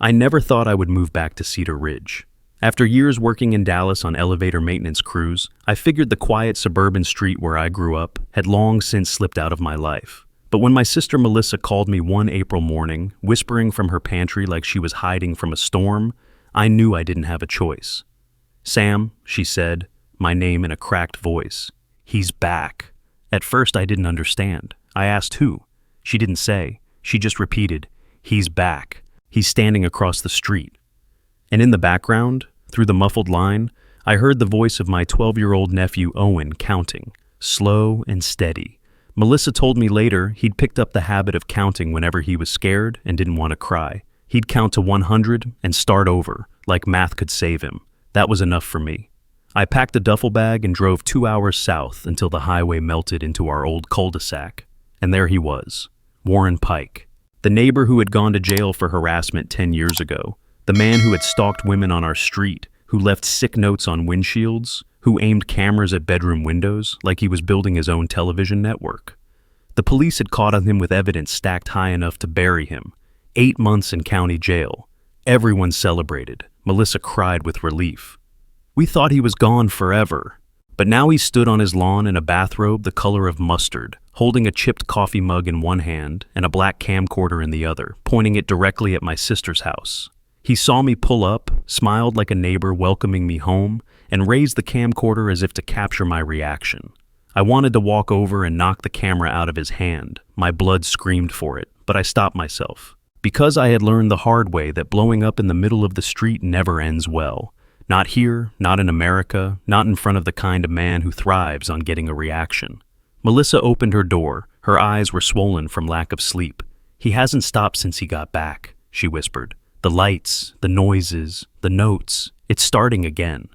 I never thought I would move back to Cedar Ridge. After years working in Dallas on elevator maintenance crews, I figured the quiet suburban street where I grew up had long since slipped out of my life. But when my sister Melissa called me one April morning, whispering from her pantry like she was hiding from a storm, I knew I didn't have a choice. "Sam," she said, my name in a cracked voice. "He's back." At first I didn't understand. I asked who. She didn't say. She just repeated, "He's back. He's standing across the street." And in the background, through the muffled line, I heard the voice of my 12-year-old nephew Owen counting, slow and steady. Melissa told me later he'd picked up the habit of counting whenever he was scared and didn't want to cry. He'd count to 100 and start over, like math could save him. That was enough for me. I packed a duffel bag and drove 2 hours south until the highway melted into our old cul-de-sac. And there he was, Warren Pike. The neighbor who had gone to jail for harassment 10 years ago, the man who had stalked women on our street, who left sick notes on windshields, who aimed cameras at bedroom windows like he was building his own television network. The police had caught on him with evidence stacked high enough to bury him. 8 months in county jail. Everyone celebrated. Melissa cried with relief. We thought he was gone forever. But now he stood on his lawn in a bathrobe the color of mustard, holding a chipped coffee mug in one hand and a black camcorder in the other, pointing it directly at my sister's house. He saw me pull up, smiled like a neighbor welcoming me home, and raised the camcorder as if to capture my reaction. I wanted to walk over and knock the camera out of his hand. My blood screamed for it, but I stopped myself. Because I had learned the hard way that blowing up in the middle of the street never ends well. Not here, not in America, not in front of the kind of man who thrives on getting a reaction. Melissa opened her door. Her eyes were swollen from lack of sleep. "He hasn't stopped since he got back," she whispered. "The lights, the noises, the notes, it's starting again."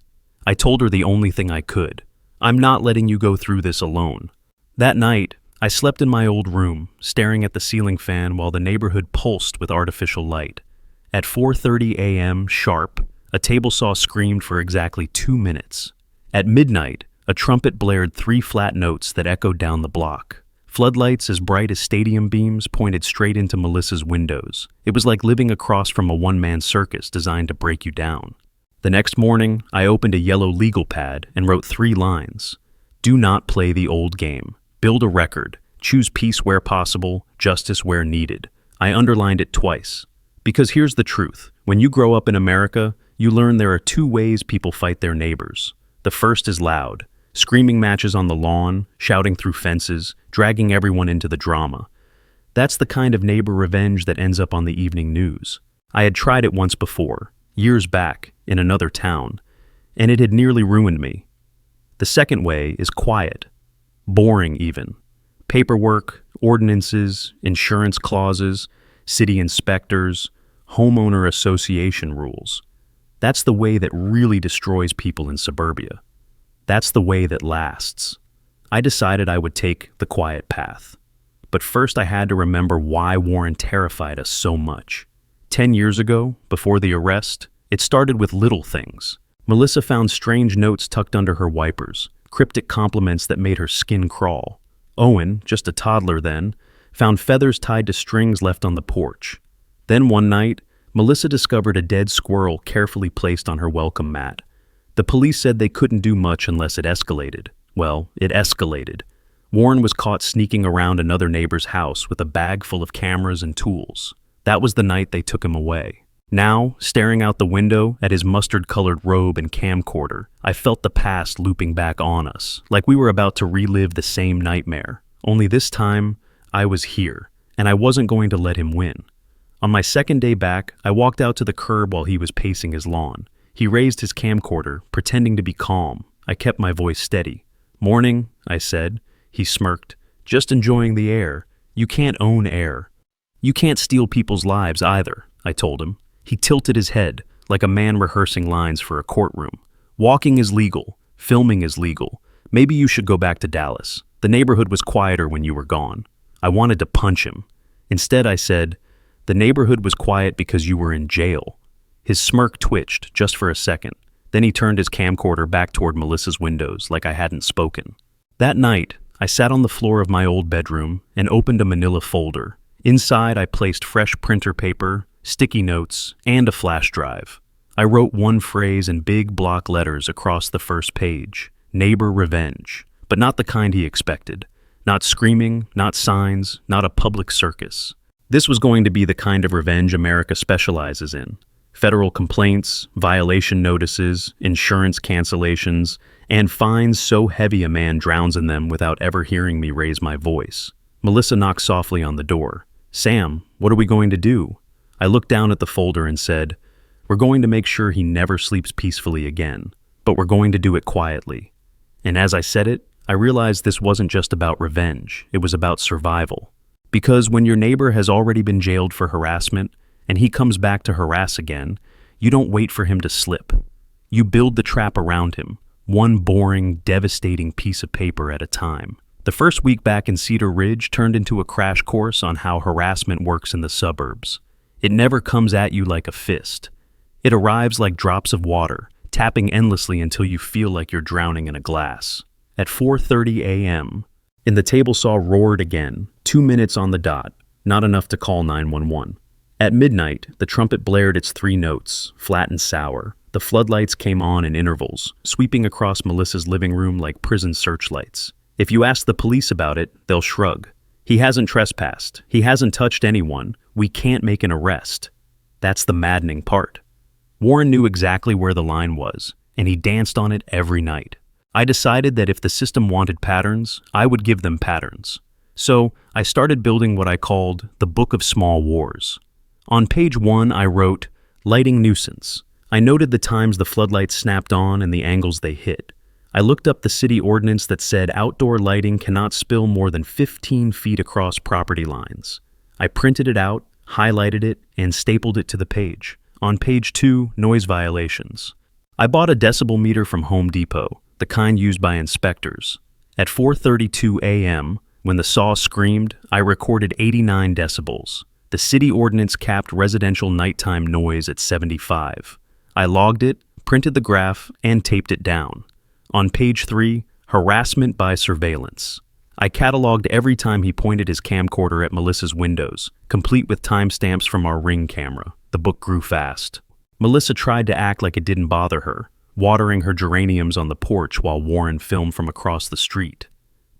I told her the only thing I could. "I'm not letting you go through this alone." That night, I slept in my old room, staring at the ceiling fan while the neighborhood pulsed with artificial light. At 4:30 a.m. sharp, a table saw screamed for exactly 2 minutes. At midnight, a trumpet blared 3 flat notes that echoed down the block. Floodlights as bright as stadium beams pointed straight into Melissa's windows. It was like living across from a one-man circus designed to break you down. The next morning, I opened a yellow legal pad and wrote 3 lines. "Do not play the old game. Build a record. Choose peace where possible, justice where needed." I underlined it twice. Because here's the truth. When you grow up in America, you learn there are 2 ways people fight their neighbors. The first is loud. Screaming matches on the lawn, shouting through fences, dragging everyone into the drama. That's the kind of neighbor revenge that ends up on the evening news. I had tried it once before, years back, in another town, and it had nearly ruined me. The second way is quiet. Boring even. Paperwork, ordinances, insurance clauses, city inspectors, homeowner association rules. That's the way that really destroys people in suburbia. That's the way that lasts. I decided I would take the quiet path. But first I had to remember why Warren terrified us so much. 10 years ago, before the arrest, it started with little things. Melissa found strange notes tucked under her wipers, cryptic compliments that made her skin crawl. Owen, just a toddler then, found feathers tied to strings left on the porch. Then one night, Melissa discovered a dead squirrel carefully placed on her welcome mat. The police said they couldn't do much unless it escalated. Well, it escalated. Warren was caught sneaking around another neighbor's house with a bag full of cameras and tools. That was the night they took him away. Now, staring out the window at his mustard-colored robe and camcorder, I felt the past looping back on us, like we were about to relive the same nightmare. Only this time, I was here, and I wasn't going to let him win. On my second day back, I walked out to the curb while he was pacing his lawn. He raised his camcorder, pretending to be calm. I kept my voice steady. "Morning," I said. He smirked. "Just enjoying the air. You can't own air." "You can't steal people's lives either," I told him. He tilted his head, like a man rehearsing lines for a courtroom. "Walking is legal. Filming is legal. Maybe you should go back to Dallas. The neighborhood was quieter when you were gone." I wanted to punch him. Instead, I said, "The neighborhood was quiet because you were in jail." His smirk twitched just for a second. Then he turned his camcorder back toward Melissa's windows like I hadn't spoken. That night, I sat on the floor of my old bedroom and opened a manila folder. Inside, I placed fresh printer paper, sticky notes, and a flash drive. I wrote one phrase in big block letters across the first page: neighbor revenge, but not the kind he expected. Not screaming, not signs, not a public circus. This was going to be the kind of revenge America specializes in. Federal complaints, violation notices, insurance cancellations, and fines so heavy a man drowns in them without ever hearing me raise my voice. Melissa knocked softly on the door. "Sam, what are we going to do?" I looked down at the folder and said, "We're going to make sure he never sleeps peacefully again, but we're going to do it quietly." And as I said it, I realized this wasn't just about revenge, it was about survival. Because when your neighbor has already been jailed for harassment, and he comes back to harass again, you don't wait for him to slip. You build the trap around him, one boring, devastating piece of paper at a time. The first week back in Cedar Ridge turned into a crash course on how harassment works in the suburbs. It never comes at you like a fist. It arrives like drops of water, tapping endlessly until you feel like you're drowning in a glass. At 4:30 a.m., the table saw roared again, 2 minutes on the dot, not enough to call 911. At midnight, the trumpet blared its 3 notes, flat and sour. The floodlights came on in intervals, sweeping across Melissa's living room like prison searchlights. If you ask the police about it, they'll shrug. He hasn't trespassed. He hasn't touched anyone. We can't make an arrest. That's the maddening part. Warren knew exactly where the line was, and he danced on it every night. I decided that if the system wanted patterns, I would give them patterns. So I started building what I called the Book of Small Wars. On page 1, I wrote, "Lighting nuisance." I noted the times the floodlights snapped on and the angles they hit. I looked up the city ordinance that said outdoor lighting cannot spill more than 15 feet across property lines. I printed it out, highlighted it, and stapled it to the page. On page 2, noise violations. I bought a decibel meter from Home Depot, the kind used by inspectors. At 4:32 a.m., when the saw screamed, I recorded 89 decibels. The city ordinance capped residential nighttime noise at 75. I logged it, printed the graph, and taped it down. On page 3, harassment by surveillance. I cataloged every time he pointed his camcorder at Melissa's windows, complete with timestamps from our Ring camera. The book grew fast. Melissa tried to act like it didn't bother her, watering her geraniums on the porch while Warren filmed from across the street.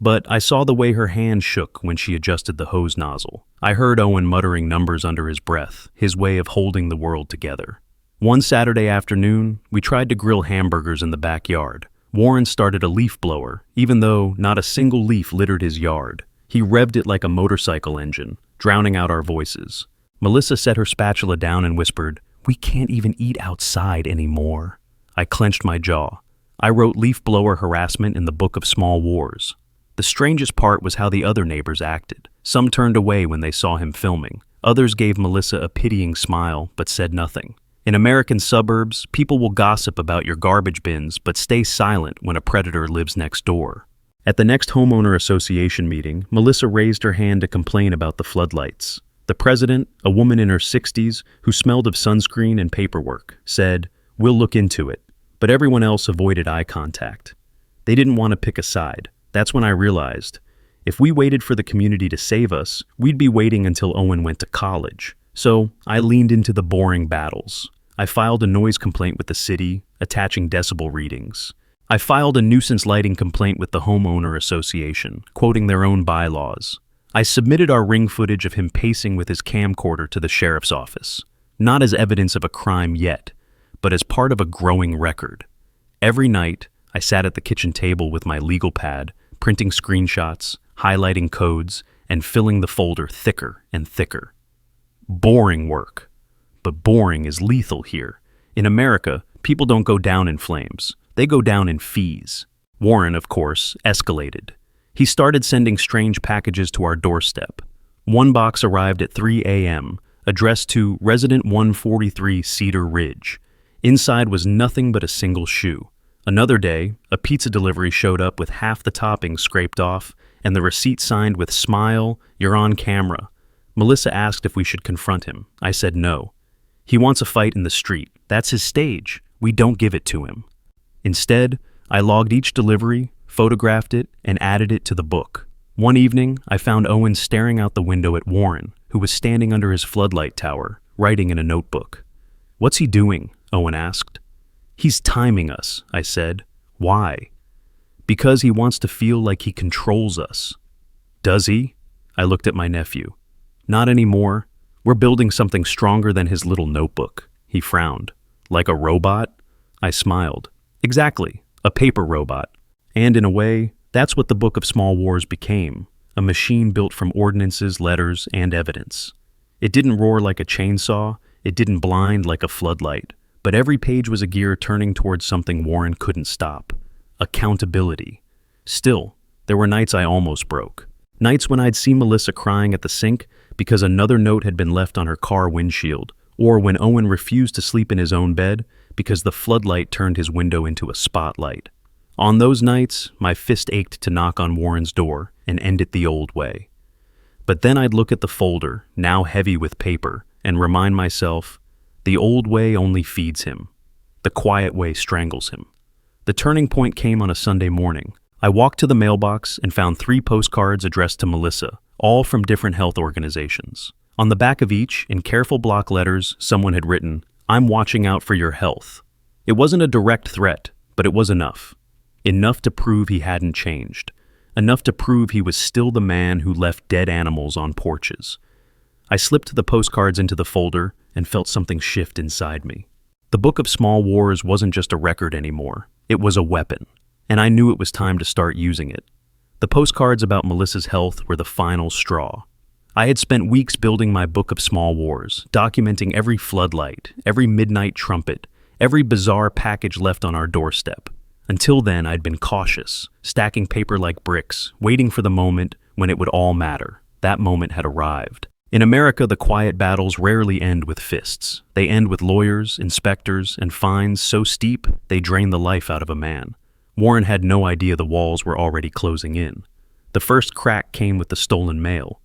But I saw the way her hand shook when she adjusted the hose nozzle. I heard Owen muttering numbers under his breath, his way of holding the world together. One Saturday afternoon, we tried to grill hamburgers in the backyard. Warren started a leaf blower, even though not a single leaf littered his yard. He revved it like a motorcycle engine, drowning out our voices. Melissa set her spatula down and whispered, "We can't even eat outside anymore." I clenched my jaw. I wrote leaf blower harassment in the Book of Small Wars. The strangest part was how the other neighbors acted. Some turned away when they saw him filming. Others gave Melissa a pitying smile, but said nothing. In American suburbs, people will gossip about your garbage bins, but stay silent when a predator lives next door. At the next homeowner association meeting, Melissa raised her hand to complain about the floodlights. The president, a woman in her 60s who smelled of sunscreen and paperwork, said, "We'll look into it." But everyone else avoided eye contact. They didn't want to pick a side. That's when I realized, if we waited for the community to save us, we'd be waiting until Owen went to college. So I leaned into the boring battles. I filed a noise complaint with the city, attaching decibel readings. I filed a nuisance lighting complaint with the homeowner association, quoting their own bylaws. I submitted our Ring footage of him pacing with his camcorder to the sheriff's office, not as evidence of a crime yet, but as part of a growing record. Every night, I sat at the kitchen table with my legal pad, printing screenshots, highlighting codes, and filling the folder thicker and thicker. Boring work. But boring is lethal here. In America, people don't go down in flames. They go down in fees. Warren, of course, escalated. He started sending strange packages to our doorstep. One box arrived at 3 a.m., addressed to Resident 143 Cedar Ridge. Inside was nothing but a single shoe. Another day, a pizza delivery showed up with half the toppings scraped off and the receipt signed with "Smile, you're on camera." Melissa asked if we should confront him. I said no. He wants a fight in the street. That's his stage. We don't give it to him. Instead, I logged each delivery, photographed it, and added it to the book. One evening, I found Owen staring out the window at Warren, who was standing under his floodlight tower, writing in a notebook. "What's he doing?" Owen asked. "He's timing us," I said. "Why?" "Because he wants to feel like he controls us." "Does he?" I looked at my nephew. "Not anymore. We're building something stronger than his little notebook." He frowned. "Like a robot?" I smiled. "Exactly, a paper robot. And in a way, that's what the Book of Small Wars became, a machine built from ordinances, letters, and evidence. It didn't roar like a chainsaw, it didn't blind like a floodlight, but every page was a gear turning towards something Warren couldn't stop. Accountability. Still, there were nights I almost broke. Nights when I'd see Melissa crying at the sink because another note had been left on her car windshield, or when Owen refused to sleep in his own bed because the floodlight turned his window into a spotlight. On those nights, my fist ached to knock on Warren's door and end it the old way. But then I'd look at the folder, now heavy with paper, and remind myself, the old way only feeds him. The quiet way strangles him. The turning point came on a Sunday morning. I walked to the mailbox and found 3 postcards addressed to Melissa, all from different health organizations. On the back of each, in careful block letters, someone had written, "I'm watching out for your health." It wasn't a direct threat, but it was enough. Enough to prove he hadn't changed. Enough to prove he was still the man who left dead animals on porches. I slipped the postcards into the folder and felt something shift inside me. The Book of Small Wars wasn't just a record anymore. It was a weapon, and I knew it was time to start using it. The postcards about Melissa's health were the final straw. I had spent weeks building my Book of Small Wars, documenting every floodlight, every midnight trumpet, every bizarre package left on our doorstep. Until then, I'd been cautious, stacking paper like bricks, waiting for the moment when it would all matter. That moment had arrived. In America, the quiet battles rarely end with fists. They end with lawyers, inspectors, and fines so steep they drain the life out of a man. Warren had no idea the walls were already closing in. The first crack came with the stolen mail.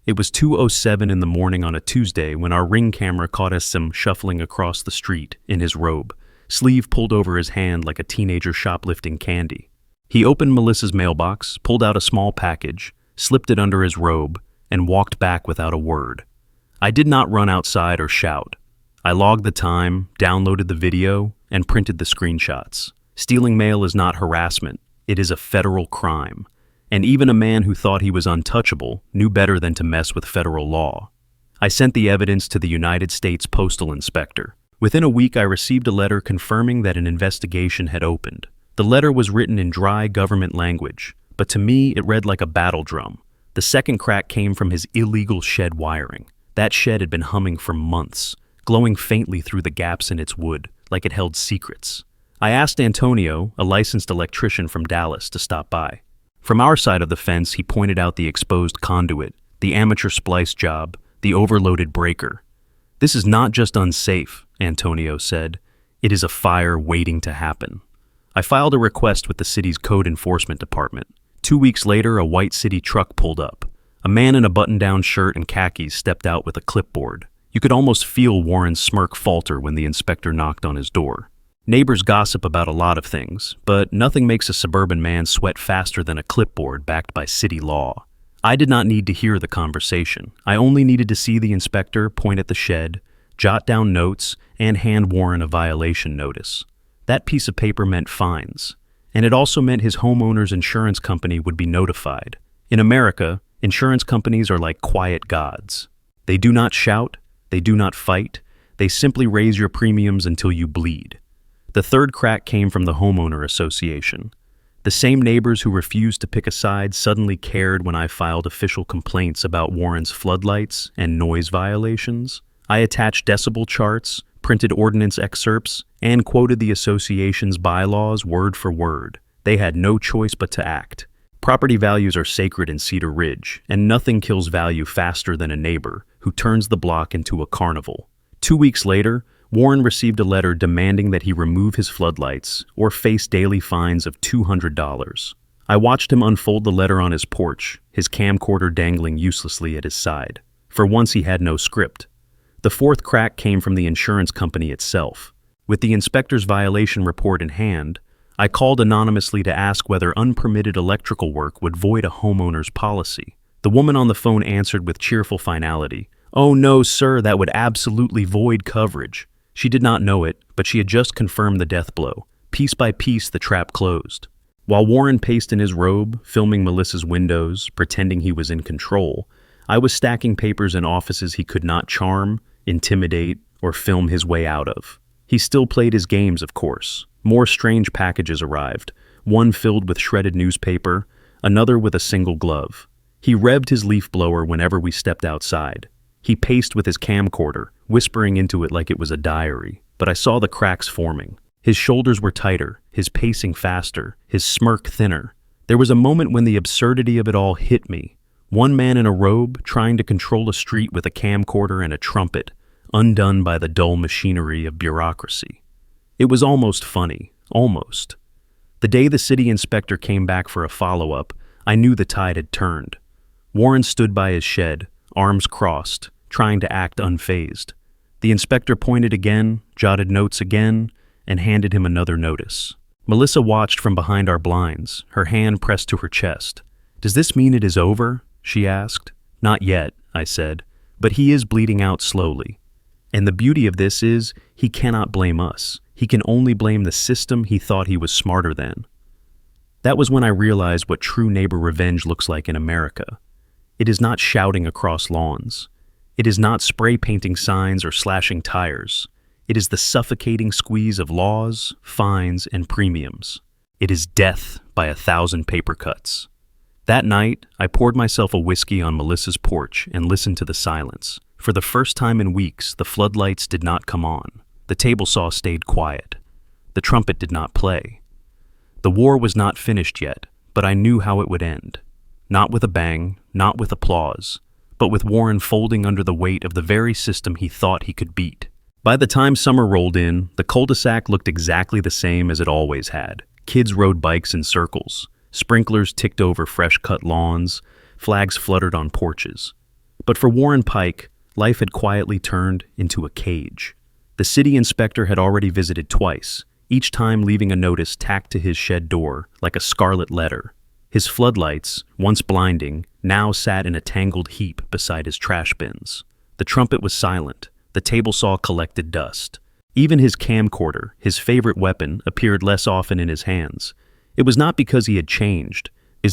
It was 2:07 in the morning on a Tuesday when our Ring camera caught us shuffling across the street in his robe, sleeve pulled over his hand like a teenager shoplifting candy. He opened Melissa's mailbox, pulled out a small package, slipped it under his robe, and walked back without a word. I did not run outside or shout. I logged the time, downloaded the video, and printed the screenshots. Stealing mail is not harassment, it is a federal crime. And even a man who thought he was untouchable knew better than to mess with federal law. I sent the evidence to the United States Postal Inspector. Within a week, I received a letter confirming that an investigation had opened. The letter was written in dry government language, but to me, it read like a battle drum. The second crack came from his illegal shed wiring. That shed had been humming for months, glowing faintly through the gaps in its wood, like it held secrets. I asked Antonio, a licensed electrician from Dallas, to stop by. From our side of the fence, he pointed out the exposed conduit, the amateur splice job, the overloaded breaker. "This is not just unsafe," Antonio said. "It is a fire waiting to happen." I filed a request with the city's code enforcement department. 2 weeks later, a white city truck pulled up. A man in a button-down shirt and khakis stepped out with a clipboard. You could almost feel Warren's smirk falter when the inspector knocked on his door. Neighbors gossip about a lot of things, but nothing makes a suburban man sweat faster than a clipboard backed by city law. I did not need to hear the conversation. I only needed to see the inspector point at the shed, jot down notes, and hand Warren a violation notice. That piece of paper meant fines, and it also meant his homeowner's insurance company would be notified. In America, insurance companies are like quiet gods. They do not shout, they do not fight, they simply raise your premiums until you bleed. The third crack came from the homeowner association. The same neighbors who refused to pick a side suddenly cared when I filed official complaints about Warren's floodlights and noise violations. I attached decibel charts, printed ordinance excerpts, and quoted the association's bylaws word for word. They had no choice but to act. Property values are sacred in Cedar Ridge, and nothing kills value faster than a neighbor who turns the block into a carnival. 2 weeks later, Warren received a letter demanding that he remove his floodlights or face daily fines of $200. I watched him unfold the letter on his porch, his camcorder dangling uselessly at his side. For once, he had no script. The fourth crack came from the insurance company itself. With the inspector's violation report in hand, I called anonymously to ask whether unpermitted electrical work would void a homeowner's policy. The woman on the phone answered with cheerful finality, "Oh no, sir, that would absolutely void coverage." She did not know it, but she had just confirmed the death blow. Piece by piece, the trap closed. While Warren paced in his robe, filming Melissa's windows, pretending he was in control, I was stacking papers in offices he could not charm, intimidate, or film his way out of. He still played his games, of course. More strange packages arrived, one filled with shredded newspaper, another with a single glove. He revved his leaf blower whenever we stepped outside. He paced with his camcorder, whispering into it like it was a diary, but I saw the cracks forming. His shoulders were tighter, his pacing faster, his smirk thinner. There was a moment when the absurdity of it all hit me. One man in a robe trying to control a street with a camcorder and a trumpet, undone by the dull machinery of bureaucracy. It was almost funny, almost. The day the city inspector came back for a follow-up, I knew the tide had turned. Warren stood by his shed, arms crossed, trying to act unfazed. The inspector pointed again, jotted notes again, and handed him another notice. Melissa watched from behind our blinds, her hand pressed to her chest. "Does this mean it is over?" she asked. "Not yet," I said, "but he is bleeding out slowly. And the beauty of this is, he cannot blame us. He can only blame the system he thought he was smarter than." That was when I realized what true neighbor revenge looks like in America. It is not shouting across lawns. It is not spray painting signs or slashing tires. It is the suffocating squeeze of laws, fines, and premiums. It is death by 1,000 paper cuts. That night, I poured myself a whiskey on Melissa's porch and listened to the silence. For the first time in weeks, the floodlights did not come on. The table saw stayed quiet. The trumpet did not play. The war was not finished yet, but I knew how it would end. Not with a bang, not with applause, but with Warren folding under the weight of the very system he thought he could beat. By the time summer rolled in, the cul-de-sac looked exactly the same as it always had. Kids rode bikes in circles. Sprinklers ticked over fresh-cut lawns. Flags fluttered on porches. But for Warren Pike, life had quietly turned into a cage. The city inspector had already visited twice, each time leaving a notice tacked to his shed door like a scarlet letter. His floodlights, once blinding, now sat in a tangled heap beside his trash bins. The trumpet was silent. The table saw collected dust. Even his camcorder, his favorite weapon, appeared less often in his hands. It was not because he had changed. It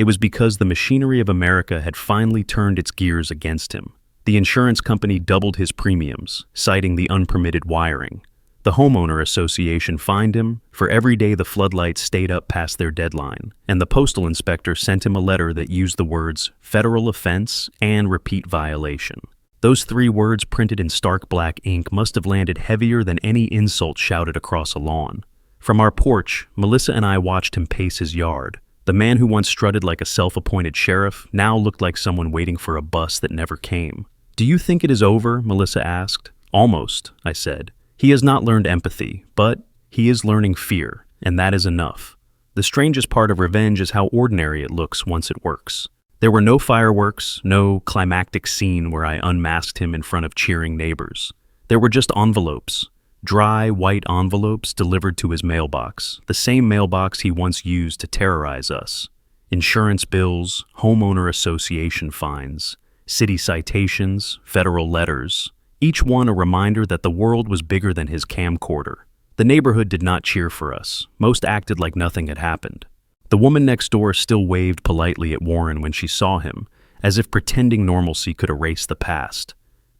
was because the machinery of America had finally turned its gears against him. The insurance company doubled his premiums, citing the unpermitted wiring. The homeowner association fined him for every day the floodlights stayed up past their deadline, and the postal inspector sent him a letter that used the words federal offense and repeat violation. Those 3 words printed in stark black ink must have landed heavier than any insult shouted across a lawn. From our porch, Melissa and I watched him pace his yard. The man who once strutted like a self-appointed sheriff now looked like someone waiting for a bus that never came. "Do you think it is over?" Melissa asked. "Almost," I said. "He has not learned empathy, but he is learning fear, and that is enough." The strangest part of revenge is how ordinary it looks once it works. There were no fireworks, no climactic scene where I unmasked him in front of cheering neighbors. There were just envelopes, dry, white envelopes delivered to his mailbox, the same mailbox he once used to terrorize us. Insurance bills, homeowner association fines, city citations, federal letters, each one a reminder that the world was bigger than his camcorder. The neighborhood did not cheer for us. Most acted like nothing had happened. The woman next door still waved politely at Warren when she saw him, as if pretending normalcy could erase the past.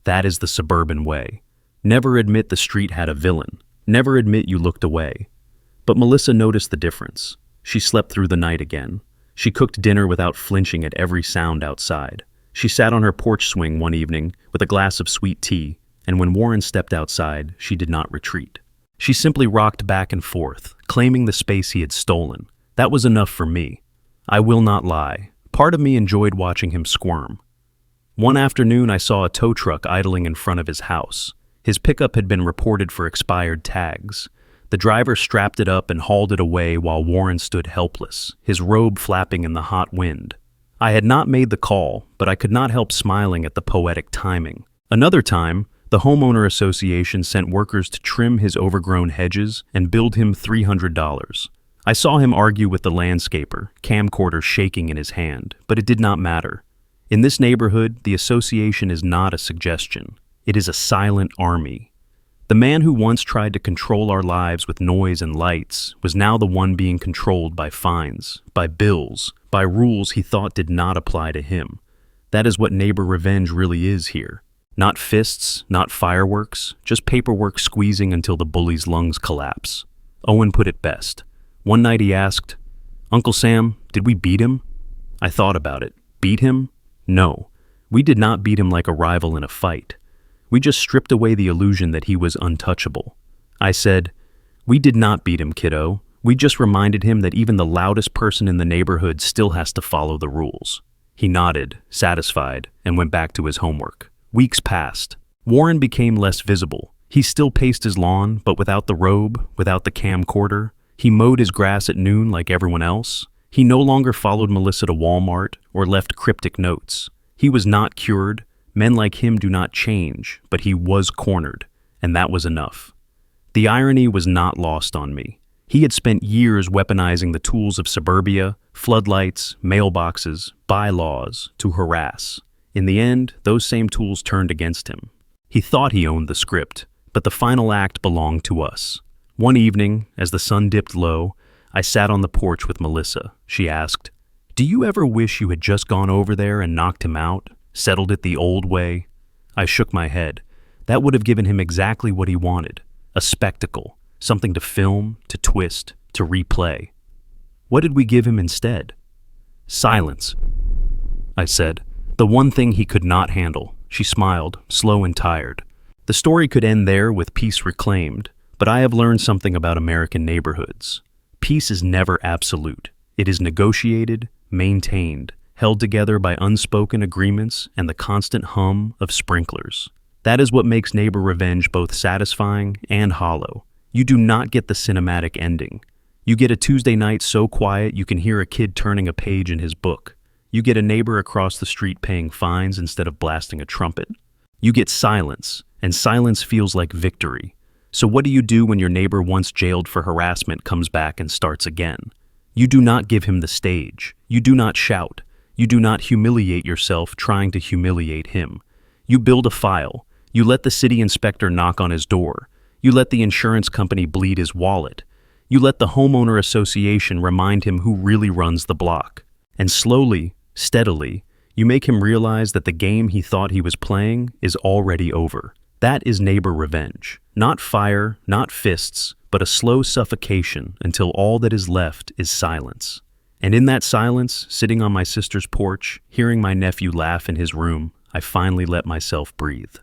That is the suburban way. Never admit the street had a villain. Never admit you looked away. But Melissa noticed the difference. She slept through the night again. She cooked dinner without flinching at every sound outside. She sat on her porch swing one evening with a glass of sweet tea, and when Warren stepped outside, she did not retreat. She simply rocked back and forth, claiming the space he had stolen. That was enough for me. I will not lie. Part of me enjoyed watching him squirm. One afternoon, I saw a tow truck idling in front of his house. His pickup had been reported for expired tags. The driver strapped it up and hauled it away while Warren stood helpless, his robe flapping in the hot wind. I had not made the call, but I could not help smiling at the poetic timing. Another time, the homeowner association sent workers to trim his overgrown hedges and billed him $300. I saw him argue with the landscaper, camcorder shaking in his hand, but it did not matter. In this neighborhood, the association is not a suggestion. It is a silent army. The man who once tried to control our lives with noise and lights was now the one being controlled by fines, by bills, by rules he thought did not apply to him. That is what neighbor revenge really is here. Not fists, not fireworks, just paperwork squeezing until the bully's lungs collapse. Owen put it best. One night he asked, "Uncle Sam, did we beat him?" I thought about it. Beat him? No. We did not beat him like a rival in a fight. We just stripped away the illusion that he was untouchable. I said, "We did not beat him, kiddo. We just reminded him that even the loudest person in the neighborhood still has to follow the rules." He nodded, satisfied, and went back to his homework. Weeks passed. Warren became less visible. He still paced his lawn, but without the robe, without the camcorder. He mowed his grass at noon like everyone else. He no longer followed Melissa to Walmart or left cryptic notes. He was not cured. Men like him do not change, but he was cornered, and that was enough. The irony was not lost on me. He had spent years weaponizing the tools of suburbia, floodlights, mailboxes, bylaws, to harass. In the end, those same tools turned against him. He thought he owned the script, but the final act belonged to us. One evening, as the sun dipped low, I sat on the porch with Melissa. She asked, "Do you ever wish you had just gone over there and knocked him out, settled it the old way?" I shook my head. That would have given him exactly what he wanted, a spectacle, something to film, to twist, to replay. What did we give him instead? Silence, I said. The one thing he could not handle. She smiled, slow and tired. The story could end there with peace reclaimed, but I have learned something about American neighborhoods. Peace is never absolute. It is negotiated, maintained, held together by unspoken agreements and the constant hum of sprinklers. That is what makes neighbor revenge both satisfying and hollow. You do not get the cinematic ending. You get a Tuesday night so quiet you can hear a kid turning a page in his book. You get a neighbor across the street paying fines instead of blasting a trumpet. You get silence, and silence feels like victory. So what do you do when your neighbor once jailed for harassment comes back and starts again? You do not give him the stage. You do not shout. You do not humiliate yourself trying to humiliate him. You build a file. You let the city inspector knock on his door. You let the insurance company bleed his wallet. You let the homeowner association remind him who really runs the block. And slowly, steadily, you make him realize that the game he thought he was playing is already over. That is neighbor revenge. Not fire, not fists, but a slow suffocation until all that is left is silence. And in that silence, sitting on my sister's porch, hearing my nephew laugh in his room, I finally let myself breathe.